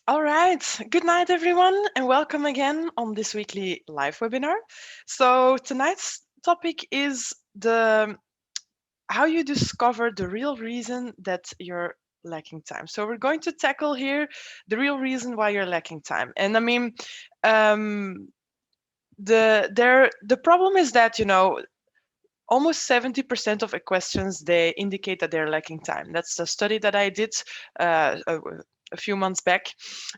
All right. Good night, everyone, and welcome again on this weekly live webinar. So tonight's topic is the how you discover the real reason that you're lacking time. So we're going to tackle here the real reason why you're lacking time. And I mean, um, the problem is that almost 70% of equestrians they indicate that they're lacking time. That's the study that I did a few months back.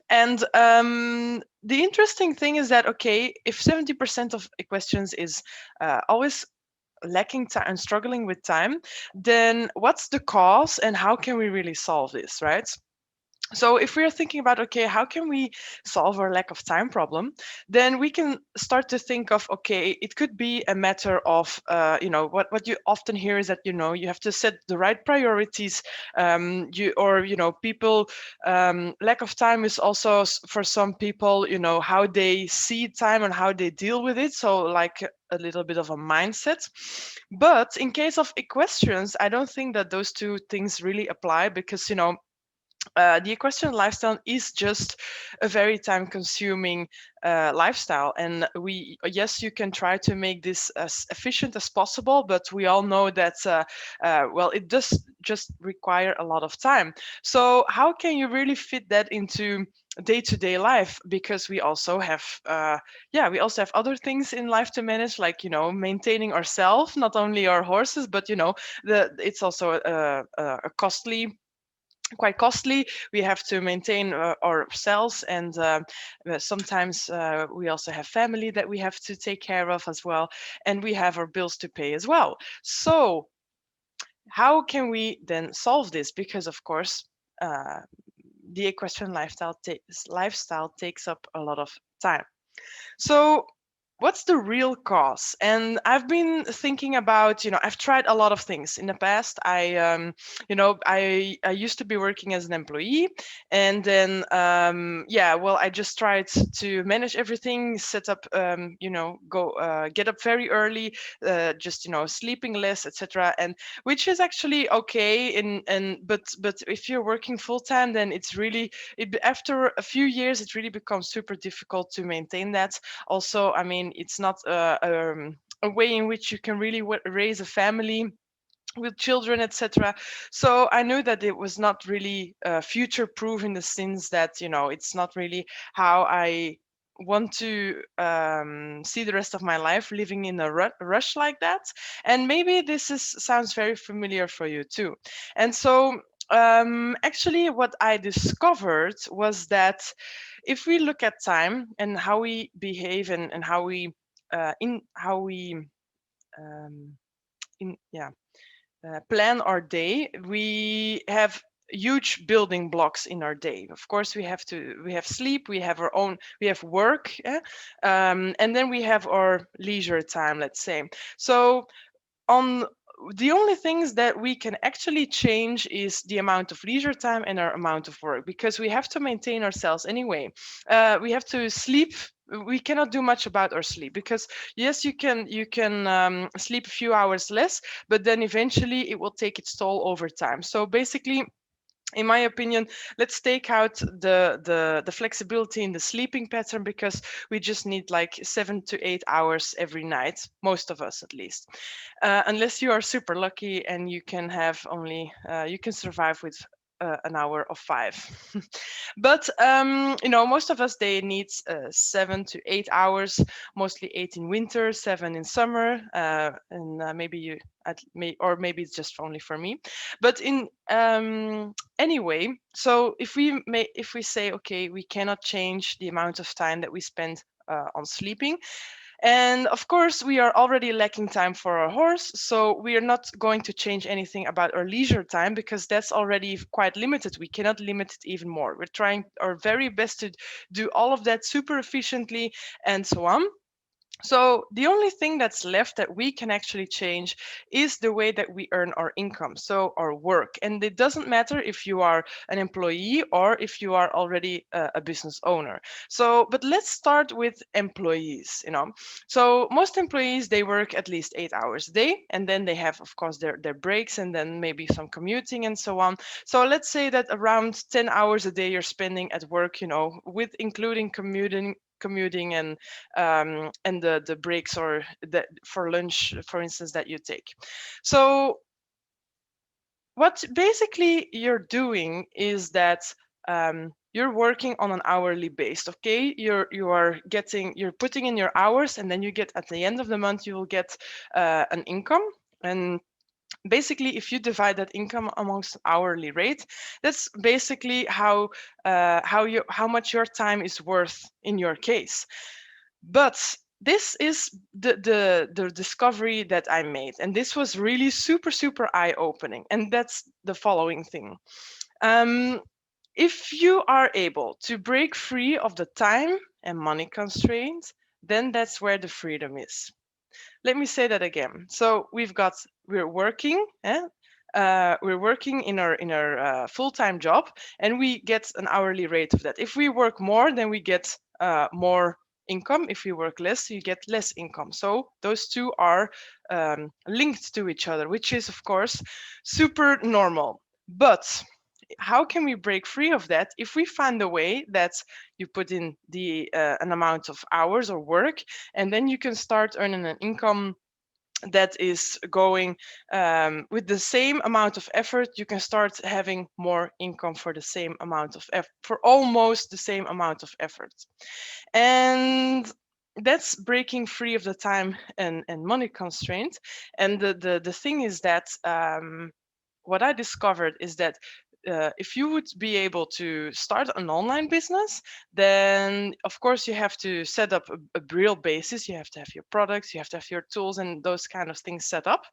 And the interesting thing is that, okay, if 70% of equestrians is always lacking time and struggling with time, then what's the cause and how can we really solve this, right? So if we're thinking about, okay, how can we solve our lack of time problem, then we can start to think of, okay, it could be a matter of what you often hear is that you have to set the right priorities. People, lack of time is also for some people, how they see time and how they deal with it, so like a little bit of a mindset. But in case of equestrians, I don't think that those two things really apply, because the equestrian lifestyle is just a very time consuming lifestyle, and yes, you can try to make this as efficient as possible, but we all know that well, it does just require a lot of time. So how can you really fit that into day-to-day life, because we also have other things in life to manage, like maintaining ourselves, not only our horses, but it's also a quite costly. We have to maintain ourselves, and sometimes we also have family that we have to take care of as well, and we have our bills to pay as well. So how can we then solve this? Because of course, uh, the equestrian lifestyle takes up a lot of time. So what's the real cause? And I've been thinking about, I've tried a lot of things in the past. I used to be working as an employee, and then I just tried to manage everything, set up, go get up very early, just sleeping less, etc. And which is actually okay. But if you're working full time, then after a few years it really becomes super difficult to maintain that. Also, I mean, it's not a way in which you can really raise a family with children, etc. So I knew that it was not really future proof, in the sense that it's not really how I want to see the rest of my life, living in a rush like that. And maybe this sounds very familiar for you too. And so actually what I discovered was that if we look at time and how we behave, and how we in how we um, in yeah plan our day, we have huge building blocks in our day. Of course, we have sleep, we have work, and then we have our leisure time, let's say. So on the only things that we can actually change is the amount of leisure time and our amount of work, because we have to maintain ourselves anyway. We have to sleep. We cannot do much about our sleep, because yes, you can sleep a few hours less, but then eventually it will take its toll over time. So basically, in my opinion, let's take out the flexibility in the sleeping pattern, because we just need like 7 to 8 hours every night, most of us at least, unless you are super lucky and you can have only you can survive with an hour of 5. But most of us, they need 7 to 8 hours, mostly 8 in winter, 7 in summer, and maybe maybe it's just only for me. But in anyway, so if we say, okay, we cannot change the amount of time that we spend on sleeping, and of course, we are already lacking time for our horse, so we are not going to change anything about our leisure time, because that's already quite limited. We cannot limit it even more. We're trying our very best to do all of that super efficiently and so on. So the only thing that's left that we can actually change is the way that we earn our income, so our work. And it doesn't matter if you are an employee or if you are already a business owner. So, but let's start with employees, you know. So most employees, they work at least 8 hours a day, and then they have, of course, their breaks and then maybe some commuting and so on. So let's say that around 10 hours a day you're spending at work, you know, with including commuting and the breaks or the for lunch, for instance, that you take. So what basically you're doing is that you're working on an hourly base. Okay, you're putting in your hours, and then you get at the end of the month you will get an income. And basically, if you divide that income amongst hourly rate, that's basically how much your time is worth in your case. But this is the discovery that I made, and this was really super eye opening. And that's the following thing: um, if you are able to break free of the time and money constraints, then that's where the freedom is. Let me say that again. So we're working, we're working in our full-time job, and we get an hourly rate of that. If we work more, then we get more income. If we work less, you get less income. So those two are linked to each other, which is of course super normal. But how can we break free of that? If we find a way that you put in an amount of hours or work, and then you can start earning an income that is going with the same amount of effort, you can start having more income for the same amount of effort, for almost the same amount of effort. And that's breaking free of the time and money constraint. And the thing is that what I discovered is that if you would be able to start an online business, then of course you have to set up a real basis. You have to have your products, you have to have your tools, and those kind of things set up.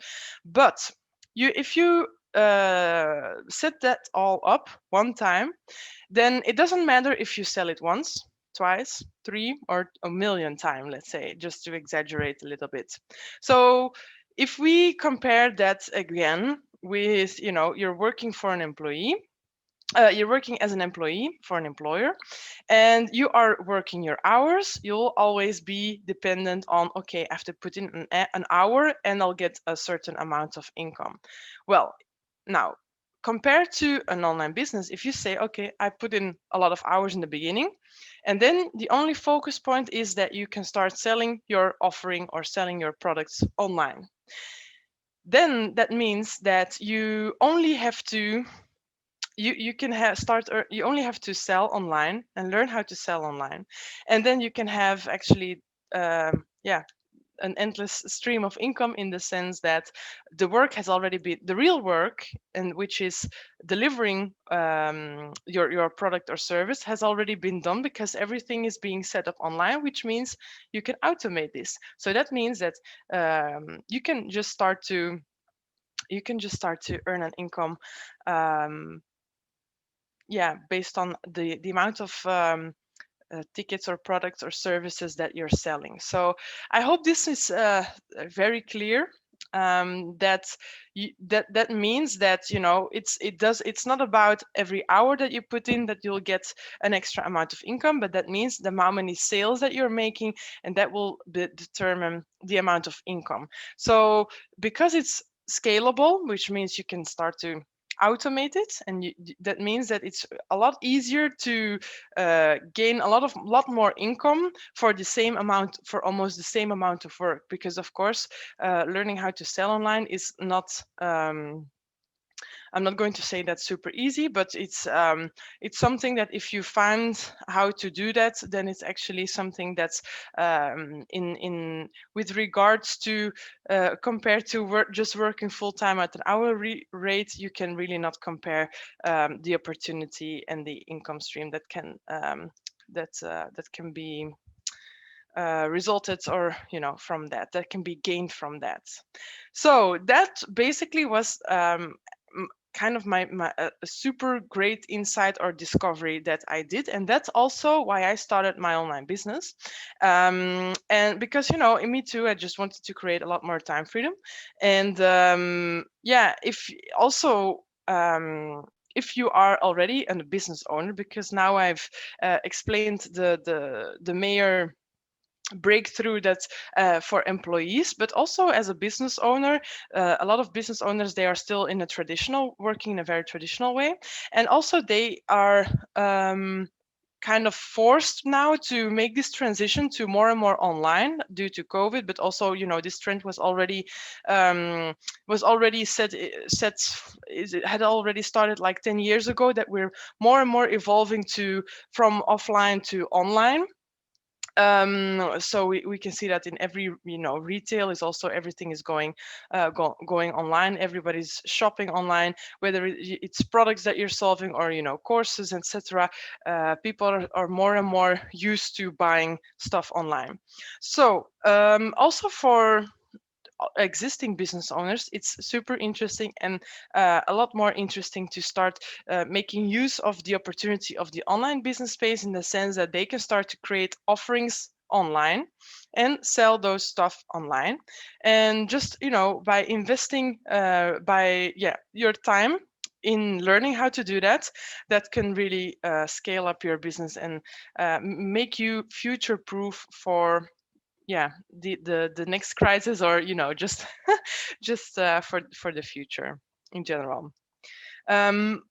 But if you set that all up one time, then it doesn't matter if you sell it once, twice, three, or a million times, let's say, just to exaggerate a little bit. So if we compare that again with, you know, you're working for an employee, you're working as an employee for an employer, and you are working your hours, you'll always be dependent on, okay, I have to put in an hour and I'll get a certain amount of income. Well, now, compared to an online business, if you say, okay, I put in a lot of hours in the beginning, and then the only focus point is that you can start selling your offering or selling your products online, then that means that you only have to you can you only have to sell online and learn how to sell online, and then you can have actually yeah, an endless stream of income, in the sense that the work has already been the real work, and which is delivering your product or service, has already been done, because everything is being set up online, which means you can automate this. So that means that you can just start to earn an income, um, yeah, based on the amount of tickets or products or services that you're selling. So I hope this is very clear. That that means that, you know, it's not about every hour that you put in that you'll get an extra amount of income, but that means the how many sales that you're making, and that will determine the amount of income. So because it's scalable, which means you can start to automate it, and that means that it's a lot easier to gain lot more income for the same amount, for almost the same amount of work, because of course learning how to sell online is not I'm not going to say that's super easy, but it's something that if you find how to do that, then it's actually something that's in with regards to compared to just working full time at an hourly rate, you can really not compare the opportunity and the income stream that can that can be resulted, or you know, from that can be gained from that. So that basically was kind of my a super great insight or discovery that I did, and that's also why I started my online business. And because in me too, I just wanted to create a lot more time freedom, and yeah, if also. If you are already a business owner, because now I've explained the major breakthrough that's for employees, but also as a business owner, a lot of business owners, they are still in a traditional, working in a very traditional way, and also they are kind of forced now to make this transition to more and more online due to COVID, but also this trend was already it had already started like 10 years ago, that we're more and more evolving to from offline to online. So we can see that in every retail is also, everything is going online. Everybody's shopping online, whether it's products that you're solving or courses, etc. People are more and more used to buying stuff online. So also for existing business owners, it's super interesting, and a lot more interesting to start making use of the opportunity of the online business space, in the sense that they can start to create offerings online and sell those stuff online, and just by investing your time in learning how to do that, that can really scale up your business and make you future proof for the next crisis, or just just for the future in general. um,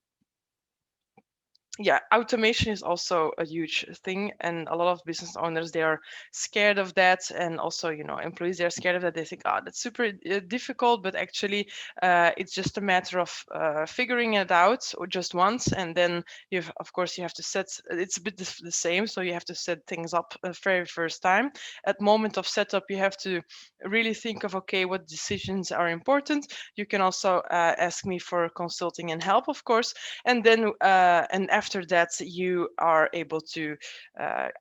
Automation is also a huge thing, and a lot of business owners, they are scared of that, and also employees, they're scared of that. They think, oh, that's super difficult, but actually it's just a matter of figuring it out or just once, and then of course you have to set, it's a bit the same, so you have to set things up the very first time. At moment of setup, you have to really think of, okay, what decisions are important. You can also ask me for consulting and help, of course, and then and after that you are able to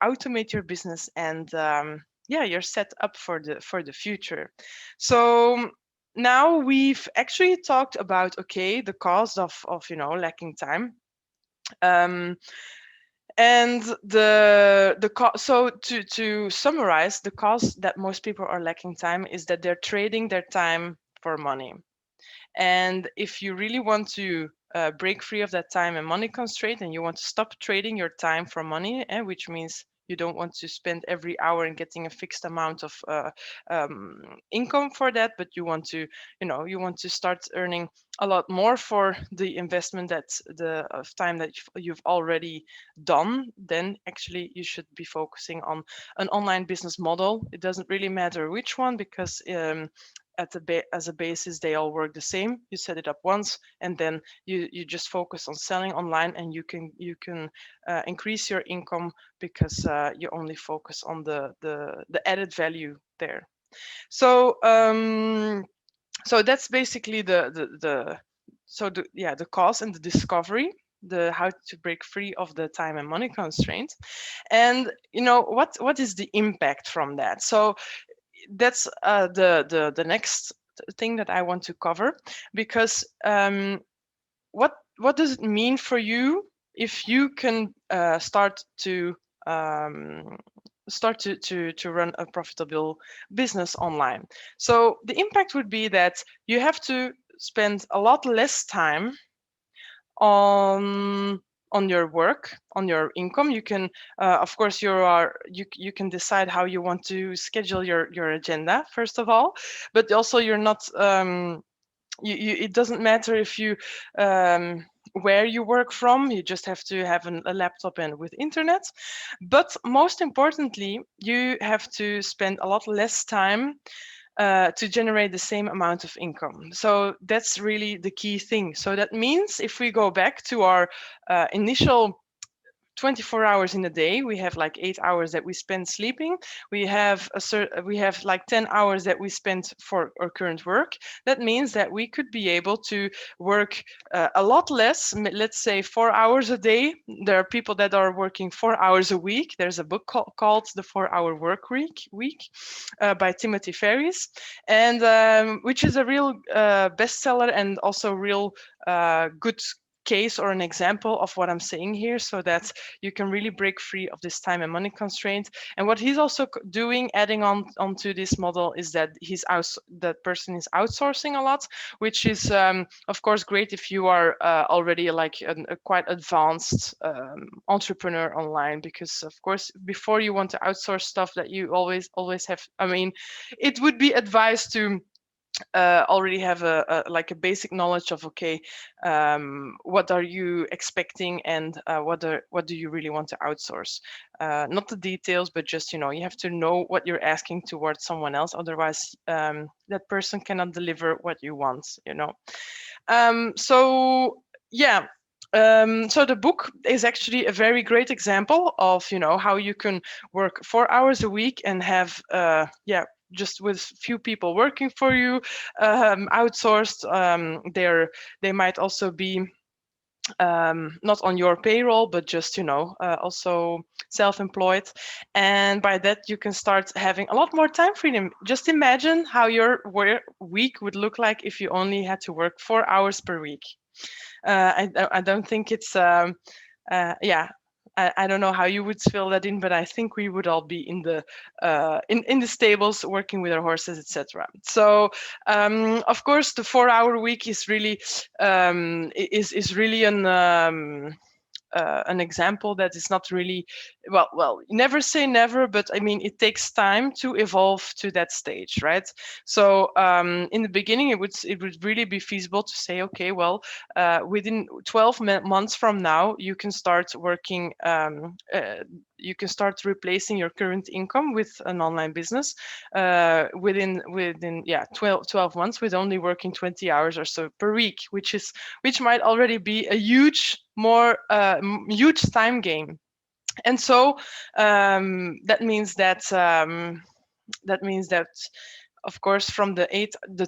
automate your business, and you're set up for the future. So now we've actually talked about, okay, the cause of lacking time, and so to summarize, the cause that most people are lacking time is that they're trading their time for money. And if you really want to break free of that time and money constraint, and you want to stop trading your time for money, which means you don't want to spend every hour in getting a fixed amount of income for that, but you want to, you want to start earning a lot more for the investment of time that you've already done, then actually you should be focusing on an online business model. It doesn't really matter which one, because as a basis, they all work the same. You set it up once, and then you just focus on selling online, and you can increase your income, because you only focus on the added value there. So so that's basically the cause and the discovery, the how to break free of the time and money constraint. And what is the impact from that? So that's the next thing that I want to cover, because what does it mean for you if you can start to run a profitable business online? So the impact would be that you have to spend a lot less time on your work, on your income. You can of course you can decide how you want to schedule your agenda, first of all, but also you're not it doesn't matter if you where you work from. You just have to have a laptop and with internet. But most importantly, you have to spend a lot less time to generate the same amount of income. So that's really the key thing. So that means if we go back to our initial 24 hours in a day. We have like 8 hours that we spend sleeping. We have like 10 hours that we spend for our current work. That means that we could be able to work a lot less, let's say 4 hours a day. There are people that are working 4 hours a week. There's a book called The 4 Hour Work Week by Timothy Ferris, and which is a real bestseller and also real good case or an example of what I'm saying here, so that you can really break free of this time and money constraint. And what he's also doing, adding on onto this model, is that that person is outsourcing a lot, which is of course great if you are already like a quite advanced entrepreneur online, because of course before you want to outsource stuff that you always have, I mean, it would be advised to already have like a basic knowledge of, okay, what are you expecting, and what do you really want to outsource, not the details, but just, you have to know what you're asking towards someone else. Otherwise that person cannot deliver what you want. So yeah, so the book is actually a very great example of how you can work 4 hours a week and have just with few people working for you, outsourced. They might also be not on your payroll, but just also self-employed. And by that you can start having a lot more time freedom. Just imagine how your week would look like if you only had to work 4 hours per week. I don't think it's yeah, I don't know how you would fill that in, but I think we would all be in the stables working with our horses, etc. So of course the 4 hour week is really is really an example that is not really well, never say never, but I mean it takes time to evolve to that stage, right? So in the beginning it would really be feasible to say, okay, well, within 12 months from now you can start working, you can start replacing your current income with an online business within 12 months, with only working 20 hours or so per week, which might already be a huge time gain. And so that means that of course from the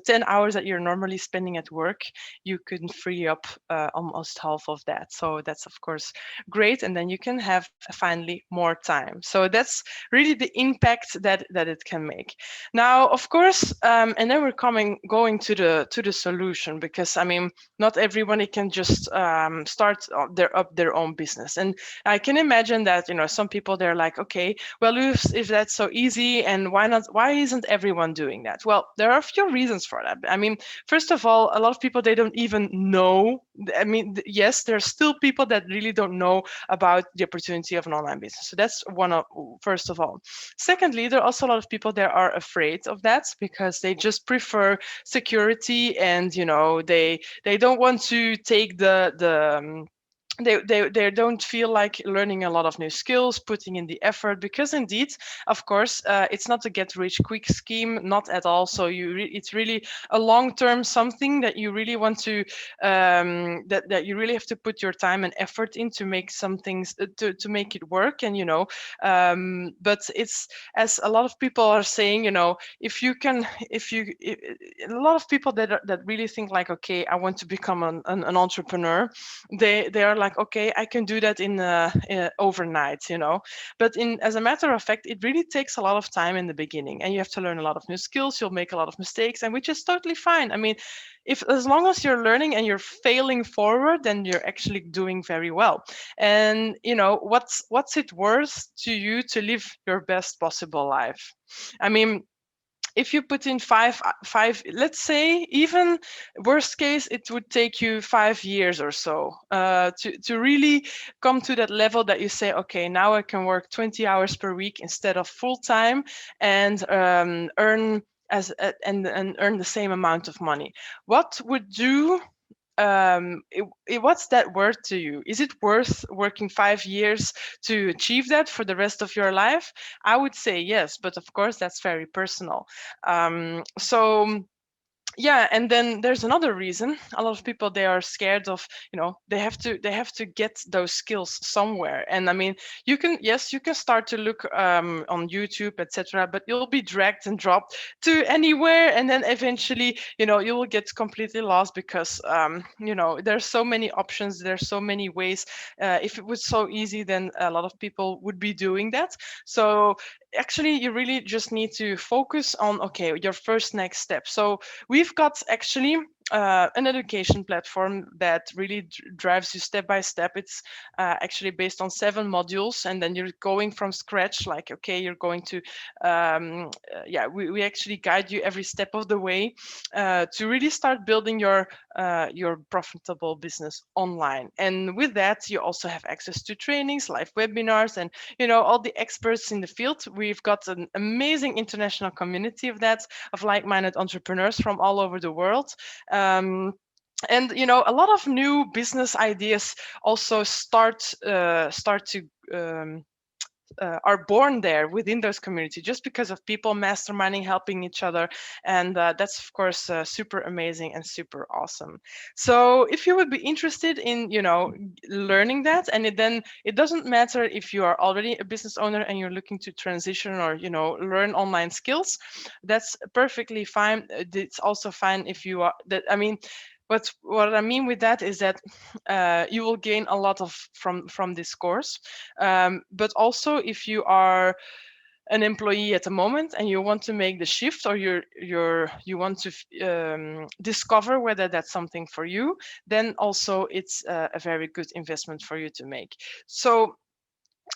10 hours that you're normally spending at work, you can free up almost half of that. So that's of course great, and then you can have finally more time. So that's really the impact that it can make. Now of course, and then we're going to the solution, because I mean not everybody can just start their own business. And I can imagine that some people, they're like, okay, well, if that's so easy, and why isn't everyone doing that? Well, there are a few reasons for that. I mean, first of all, a lot of people, they don't even know. I mean, yes, there are still people that really don't know about the opportunity of an online business. So that's first of all. Secondly, there are also a lot of people that are afraid of that, because they just prefer security, and they don't want to take they don't feel like learning a lot of new skills, putting in the effort, because indeed, of course, it's not a get rich quick scheme, not at all. So it's really a long-term something that you really want to that you really have to put your time and effort in to make some things to make it work. And but it's, as a lot of people are saying, if you a lot of people that really think like, okay, I want to become an entrepreneur, they are like, okay, I can do that in overnight, but as a matter of fact, it really takes a lot of time in the beginning, and you have to learn a lot of new skills. You'll make a lot of mistakes, and which is totally fine. I mean, as long as you're learning and you're failing forward, then you're actually doing very well. And what's it worth to you to live your best possible life? I mean, if you put in five, let's say, even worst case, it would take you 5 years or so to really come to that level that you say, okay, now I can work 20 hours per week instead of full time, and earn and earn the same amount of money. What would you what's that worth to you? Is it worth working 5 years to achieve that for the rest of your life? I would say yes, but of course that's very personal. So yeah, and then there's another reason. A lot of people, they are scared of, they have to get those skills somewhere. And I mean, you can, yes, you can start to look on YouTube, etc., but you'll be dragged and dropped to anywhere, and then eventually, you will get completely lost because there's so many options, there's so many ways. If it was so easy, then a lot of people would be doing that. So actually, you really just need to focus on, okay, your first next step. So we've got actually an education platform that really drives you step by step. It's actually based on 7 modules, and then you're going from scratch. Like, okay, you're going to, yeah, we actually guide you every step of the way to really start building your profitable business online. And with that, you also have access to trainings, live webinars, and all the experts in the field. We've got an amazing international community of like-minded entrepreneurs from all over the world. And a lot of new business ideas also start to are born there within those communities, just because of people masterminding, helping each other. And that's of course super amazing and super awesome. So if you would be interested in learning that, and then it doesn't matter if you are already a business owner and you're looking to transition or learn online skills, that's perfectly fine. It's also fine if you are that, I mean, what I mean with that is that you will gain a lot of from this course. But also, if you are an employee at the moment and you want to make the shift, or you want to discover whether that's something for you, then also it's a very good investment for you to make. So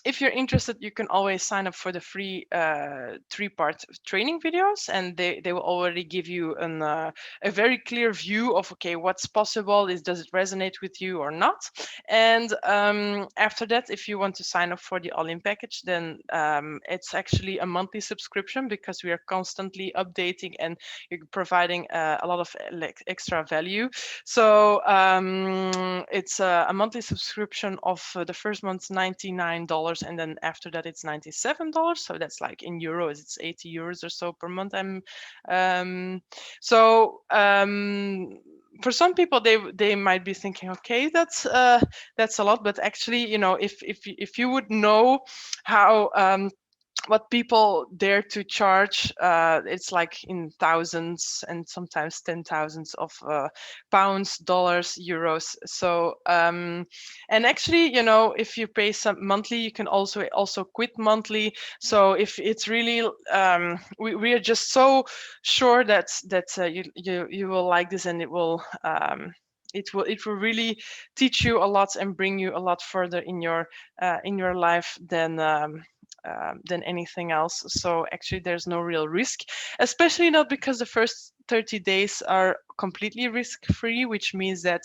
if you're interested, you can always sign up for the free 3-part training videos, and they will already give you a very clear view of, okay, what's possible, does it resonate with you or not. And after that, if you want to sign up for the all-in package, then it's actually a monthly subscription, because we are constantly updating and providing a lot of extra value. So it's a monthly subscription of the first month's $99, and then after that it's $97. So that's like in euros, it's 80 euros or so per month. Um, so for some people, they might be thinking, okay, that's a lot, but actually, if you would know how what people dare to charge, it's like in thousands and sometimes 10,000s of pounds, dollars, euros. So and actually, if you pay some monthly, you can also quit monthly. So if it's really we are just so sure that you will like this, and it will really teach you a lot and bring you a lot further in your life than anything else. So actually, there's no real risk, especially not because the first 30 days are completely risk-free, which means that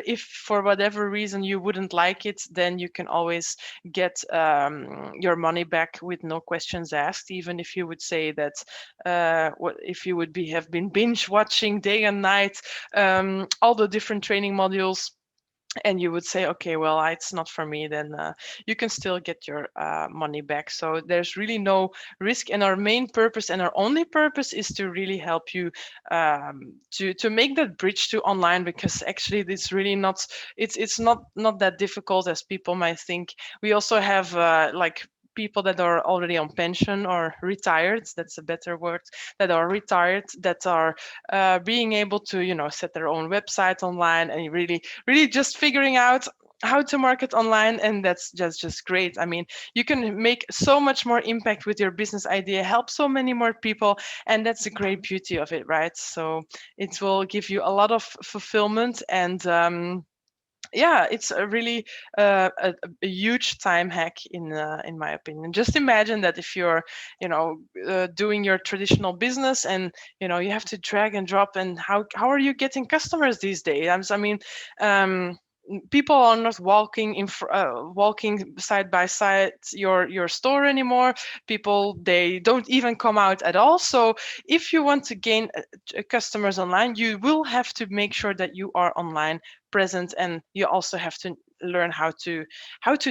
if for whatever reason you wouldn't like it, then you can always get your money back with no questions asked. Even if you would say that if you would have been binge watching day and night all the different training modules, and you would say, okay, well, it's not for me, then you can still get your money back. So there's really no risk, and our main purpose and our only purpose is to really help you to make that bridge to online, because actually it's really it's not that difficult as people might think. We also have like people that are already on pension or retired, that's a better word, that are retired, that are being able to set their own website online, and really just figuring out how to market online. And that's just great. I mean, you can make so much more impact with your business idea, help so many more people, and that's the great beauty of it, right? So it will give you a lot of fulfillment, and yeah, it's a really a huge time hack in my opinion. Just imagine that if you're doing your traditional business, and you have to drag and drop, and how are you getting customers these days? I mean, people are not walking side by side your store anymore. People, they don't even come out at all. So if you want to gain customers online, you will have to make sure that you are online present, and you also have to learn how to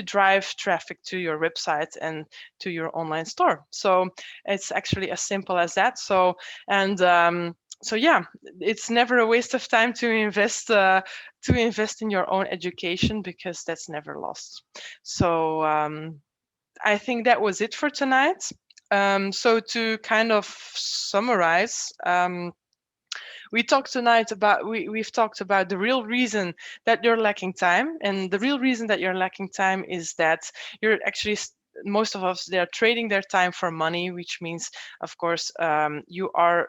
drive traffic to your website and to your online store. So it's actually as simple as that. So, and so yeah, it's never a waste of time to invest in your own education, because that's never lost. So I think that was it for tonight. So to kind of summarize, we've talked about the real reason that you're lacking time, and the real reason that you're lacking time is that you're actually most of us, they're trading their time for money, which means, of course, you are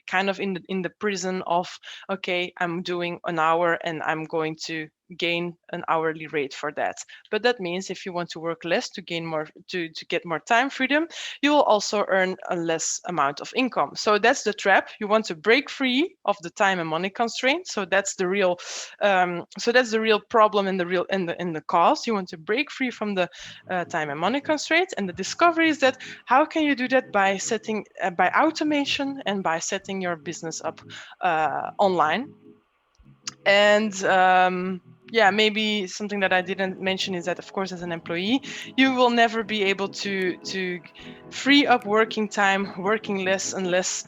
kind of in the prison of, okay, I'm doing an hour and I'm going to gain an hourly rate for that. But that means if you want to work less to gain more, to get more time freedom, you will also earn a less amount of income. So that's the trap. You want to break free of the time and money constraint. So that's the real problem and the real in the cause. You want to break free from the time and money constraint. And the discovery is that how can you do that? By setting by automation and by setting your business up online. And yeah, maybe something that I didn't mention is that, of course, as an employee, you will never be able to free up working time, working less and less,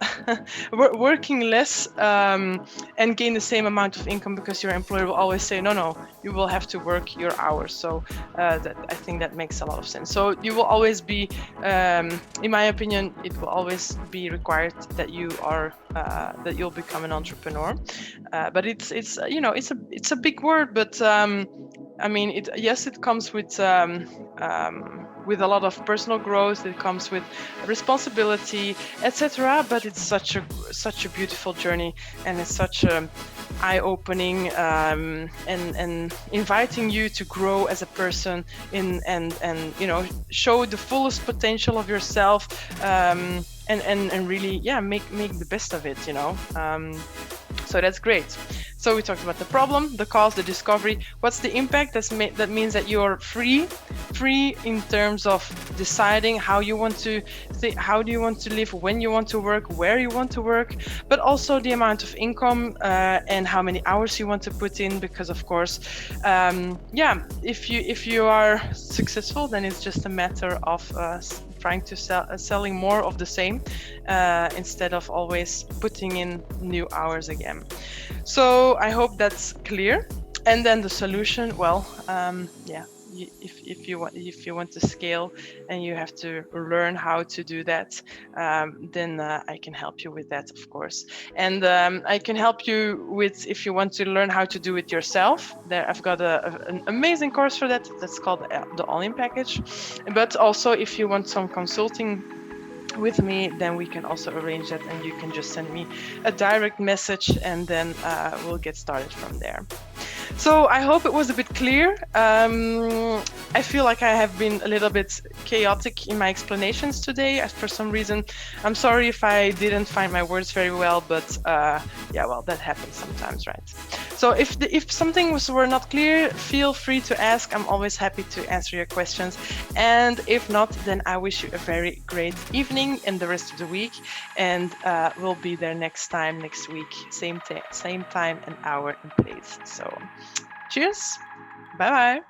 working less, and gain the same amount of income, because your employer will always say, no, no, you will have to work your hours. So that, I think that makes a lot of sense. So you will always be, in my opinion, it will always be required that that you'll become an entrepreneur. But it's it's a big word, but I mean, it comes with a lot of personal growth. It comes with responsibility, etc. But it's such a beautiful journey, and it's such a eye-opening, and inviting you to grow as a person and show the fullest potential of yourself, and really, yeah, make the best of it. So that's great. So we talked about the problem, the cause, the discovery. What's the impact? That means that you're free in terms of deciding how you want to how do you want to live, when you want to work, where you want to work, but also the amount of income, and how many hours you want to put in. Because of course, if you are successful, then it's just a matter of trying to selling more of the same, instead of always putting in new hours again. So I hope that's clear. And then the solution, well, if you want to scale and you have to learn how to do that, then I can help you with that, of course. And I can help you with, if you want to learn how to do it yourself, there I've got an amazing course for that. That's called the All-In Package. But also, if you want some consulting with me, then we can also arrange that, and you can just send me a direct message, and then we'll get started from there. So I hope it was a bit clear. I feel like I have been a little bit chaotic in my explanations today. For some reason, I'm sorry if I didn't find my words very well, but yeah, well, that happens sometimes, right? So if something were not clear, feel free to ask. I'm always happy to answer your questions. And if not, then I wish you a very great evening and the rest of the week. And we'll be there next week, same time and hour and place. So cheers. Bye bye.